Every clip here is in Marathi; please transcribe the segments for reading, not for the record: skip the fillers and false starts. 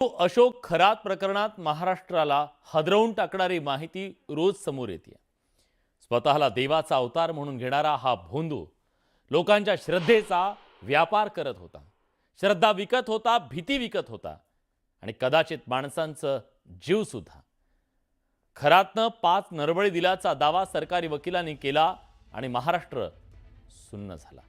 अशोक खरात प्रकरणात महाराष्ट्राला हादरवून टाकणारी माहिती रोज समोर येते। स्वतःला देवाचा अवतार म्हणून घेणारा हा भोंदू लोकांच्या श्रद्धेचा व्यापार करत होता, श्रद्धा विकत होता, भीती विकत होता आणि कदाचित माणसांचं जीव सुद्धा। खरातनं 5 नरबळी दिल्याचा दावा सरकारी वकिलांनी केला आणि महाराष्ट्र सुन्न झाला।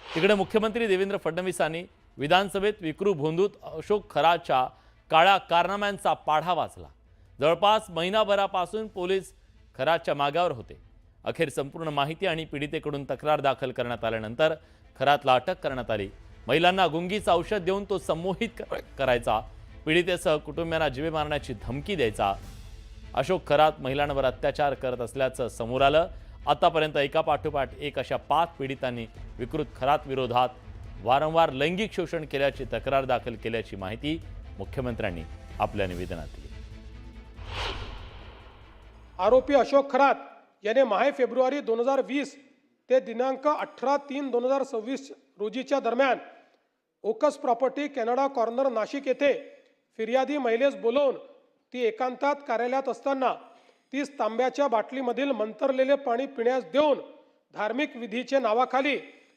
तिकडे मुख्यमंत्री देवेंद्र फडणवीसांनी विधानसभेत विक्रू भोंदूत अशोक खरातच्या काळ्या कारनाम्यांचा पाढा वाचला। जवळपास महिनाभरापासून पोलीस खरातच्या मागावर होते। अखेर संपूर्ण माहिती आणि पीडितेकडून तक्रार दाखल करण्यात आल्यानंतर खरातला अटक करण्यात आली। महिलांना गुंगीचं औषध देऊन तो संमोहित करायचा, पीडितेसह कुटुंबियांना जीवे मारण्याची धमकी द्यायचा। अशोक खरात महिलांवर अत्याचार करत असल्याचं समोर आलं। आतापर्यंत एकापाठोपाठ एक अशा 5 पीडितांनी विकृत खरात विरोधात वारंवार लैंगिक शोषण केल्याची तक्रार दाखल केल्याची माहिती मुख्यमंत्र्यांनी आपल्या निवेदनात दिली। आरोपी अशोक खरात याने माहे फेब्रुवारी 2020 ते दिनांक 18/3/2026 रोजीच्या दरम्यान ओकस प्रॉपर्टी कॅनडा कॉर्नर नाशिक येथे फिर्यादी महिलेस बोलवून ती एकांतात कार्यालयात असताना 30 तांब्याच्या बाटलीमधील मंतरलेले पाणी पिण्यास देऊन धार्मिक विधीचे नावाखाली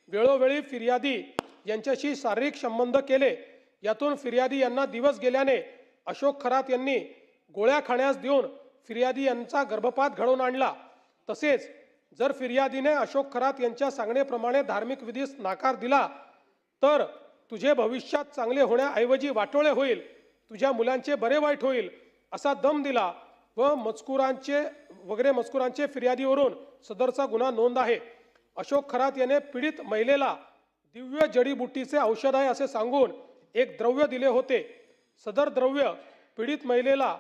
वेळोवेळी फिर्यादी यांच्याशी शारीरिक संबंध केले। यातून फिर्यादी यांना दिवस गेल्याने अशोक खरात यांनी गोळ्या खाण्यास देऊन फिर्यादी यांचा गर्भपात घडवून आणला। तसेच जर फिर्यादीने अशोक खरात यांच्या सांगण्याप्रमाणे धार्मिक विधीस नकार दिला तर तुझे भविष्यात चांगले होण्याऐवजी वाटोळे होईल, तुझ्या मुलांचे बरे वाईट होईल असा दम दिला व मजकुरांचे फिर्यादीवरून सदरचा गुन्हा नोंद आहे। अशोक खरात याने पीडित महिलेला दिव्य जडीबुटीचे औषध आहे असे सांगून एक द्रव्य दिले होते। सदर द्रव्य पीडित महिलेला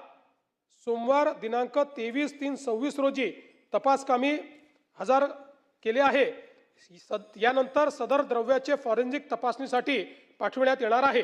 सोमवार दिनांक 23/3/26 रोजी तपासकामी हजर केले आहे। यानंतर सदर द्रव्याचे फॉरेन्सिक तपासणीसाठी पाठविण्यात येणार आहे।